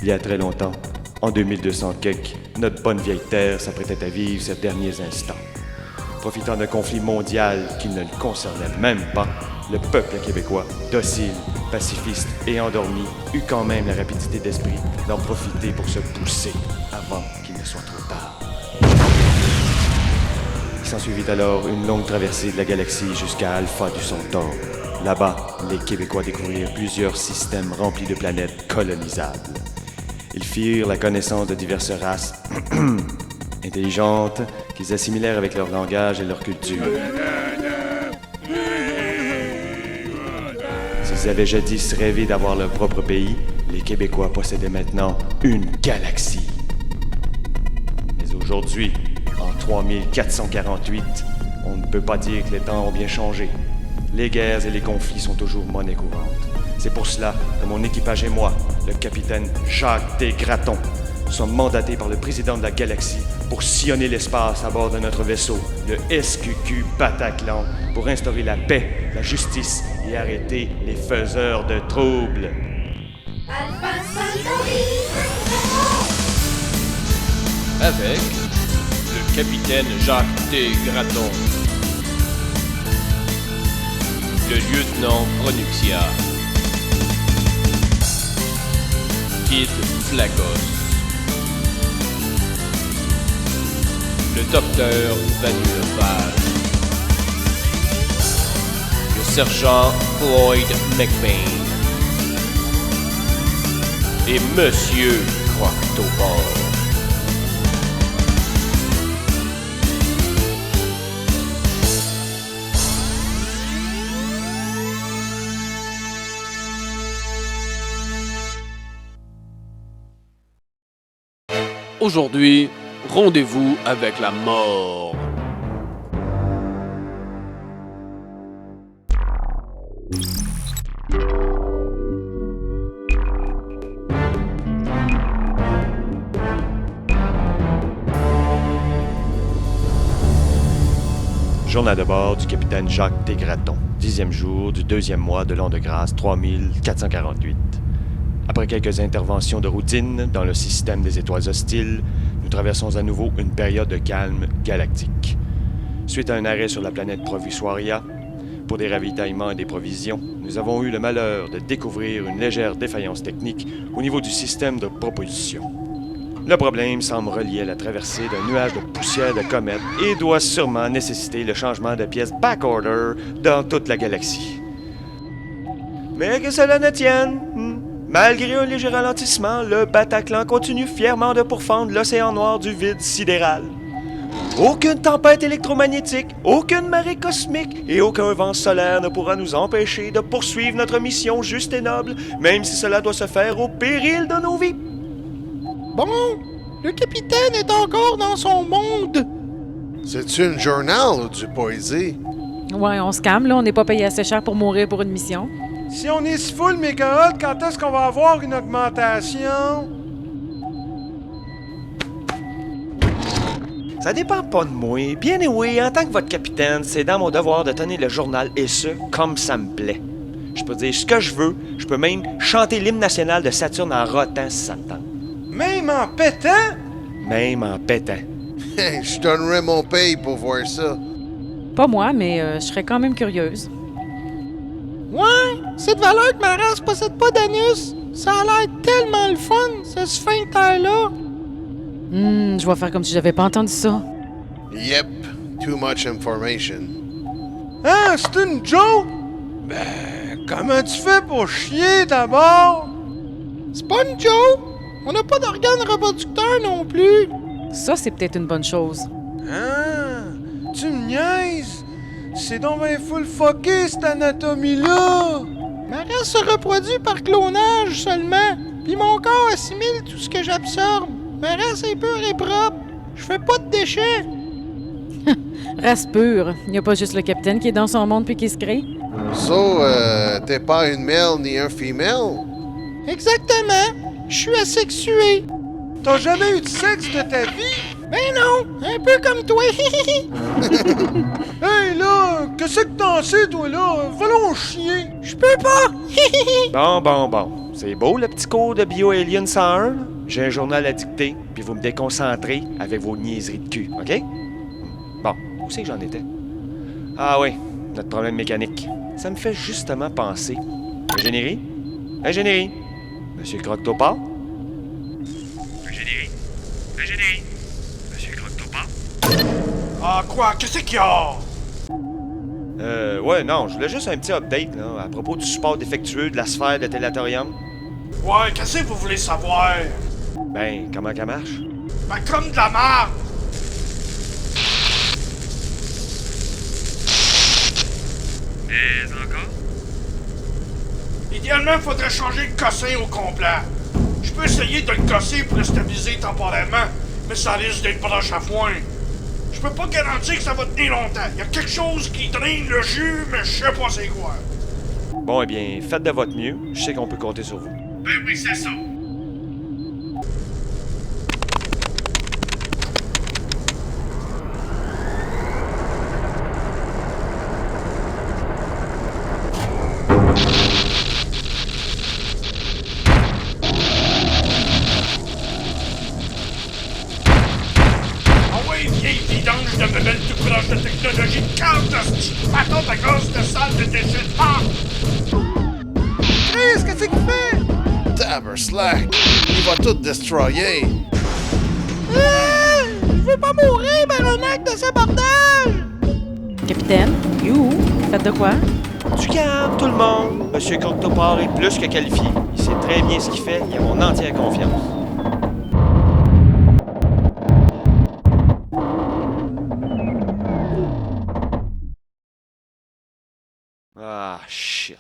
Il y a très longtemps, en 2200 quelque, notre bonne vieille Terre s'apprêtait à vivre ses derniers instants. Profitant d'un conflit mondial qui ne le concernait même pas, le peuple québécois, docile, pacifiste et endormi, eut quand même la rapidité d'esprit d'en profiter pour se pousser avant qu'il ne soit trop tard. Il s'ensuivit alors une longue traversée de la galaxie jusqu'à Alpha du Centaure. Là-bas, les Québécois découvrirent plusieurs systèmes remplis de planètes colonisables. Ils firent la connaissance de diverses races intelligentes qu'ils assimilèrent avec leur langage et leur culture. S'ils avaient jadis rêvé d'avoir leur propre pays, les Québécois possédaient maintenant une galaxie. Mais aujourd'hui, en 3448, on ne peut pas dire que les temps ont bien changé. Les guerres et les conflits sont toujours monnaie courante. C'est pour cela que mon équipage et moi, le capitaine Jacques Desgratons, sommes mandatés par le président de la galaxie pour sillonner l'espace à bord de notre vaisseau, le SQQ Bataclan, pour instaurer la paix, la justice et arrêter les faiseurs de troubles. Avec le capitaine Jacques Desgratons, le lieutenant Pronuxia, Kid Flagos, le docteur Vanulval, le sergent Floyd McBain et Monsieur Croctoball. Aujourd'hui, rendez-vous avec la mort. Journal de bord du capitaine Jacques Desgratons, 10e jour du 2e mois de l'an de grâce 3448. Après quelques interventions de routine dans le système des étoiles hostiles, nous traversons à nouveau une période de calme galactique. Suite à un arrêt sur la planète Provisoria, pour des ravitaillements et des provisions, nous avons eu le malheur de découvrir une légère défaillance technique au niveau du système de propulsion. Le problème semble relié à la traversée d'un nuage de poussière de comète et doit sûrement nécessiter le changement de pièces backorder dans toute la galaxie. Mais que cela ne tienne, malgré un léger ralentissement, le Bataclan continue fièrement de pourfendre l'océan noir du vide sidéral. Aucune tempête électromagnétique, aucune marée cosmique et aucun vent solaire ne pourra nous empêcher de poursuivre notre mission juste et noble, même si cela doit se faire au péril de nos vies. Bon, le capitaine est encore dans son monde. C'est-tu une journal ou du poésie? Ouais, on se calme, là. On n'est pas payé assez cher pour mourir pour une mission. Si on est si full mécarotte, quand est-ce qu'on va avoir une augmentation? Ça dépend pas de moi. Bien oui, en tant que votre capitaine, c'est dans mon devoir de tenir le journal et ce, comme ça me plaît. Je peux dire ce que je veux, je peux même chanter l'hymne national de Saturne en rotant si ça me tente. Même en pétant? Même en pétant. Je donnerais mon paye pour voir ça. Pas moi, mais je serais quand même curieuse. Ouais, cette valeur que ma race possède pas d'anus, ça a l'air tellement le fun, ce sphincter-là. Je vais faire comme si j'avais pas entendu ça. Yep, too much information. Hein, c'est une joke? Ben, comment tu fais pour chier d'abord? C'est pas une joke. On n'a pas d'organes reproducteurs non plus. Ça, c'est peut-être une bonne chose. Hein? Tu me niaises? C'est donc ben full fucké, cette anatomie-là! Ma race se reproduit par clonage seulement, puis mon corps assimile tout ce que j'absorbe. Ma race est pure et propre. Je fais pas de déchets. Race pure. Il n'y a pas juste le capitaine qui est dans son monde puis qui se crée. So, t'es pas une male ni un female? Exactement. Je suis asexué. T'as jamais eu de sexe de ta vie? Ben non, un peu comme toi. Hey là, qu'est-ce que t'en sais toi là? Va donc chier! Je peux pas. Bon. C'est beau le petit cours de Bio-Alien 101, là? J'ai un journal à dicter, puis vous me déconcentrez avec vos niaiseries de cul, OK? Bon, où c'est que j'en étais? Ah oui, notre problème mécanique. Ça me fait justement penser. Ingénierie? Ingénierie? Monsieur Croque-Topard? Ingénierie? Ingénierie? Monsieur Croque-Topard? Ah, quoi? Qu'est-ce qu'il y a? Ouais, non, je voulais juste un petit update, là, à propos du support défectueux de la sphère de Télatorium. Ouais, qu'est-ce que vous voulez savoir? Ben, comment qu'elle marche? Ben, comme de la merde! Mais encore? Idéalement, faudrait changer le cossin au complet. Je peux essayer de le cosser pour le stabiliser temporairement, mais ça risque d'être proche à foin. Je peux pas garantir que ça va tenir longtemps. Il y a quelque chose qui draine le jus, mais je sais pas c'est quoi. Bon, eh bien, faites de votre mieux. Je sais qu'on peut compter sur vous. Ben oui, c'est ça. Vidange de bebelles tout croche de technologie de carte de petite patente à gosse de salle de déchets. Ah! Chris, qu'est-ce qu'il fait? Taber slack! Il va tout destroyer! Ah! Je veux pas mourir, Baronac, de ce bordel! Capitaine, you, faites de quoi? Du calme, tout le monde! Monsieur Croque-Topard est plus que qualifié. Il sait très bien ce qu'il fait. Il a mon entière confiance. Ah, shit.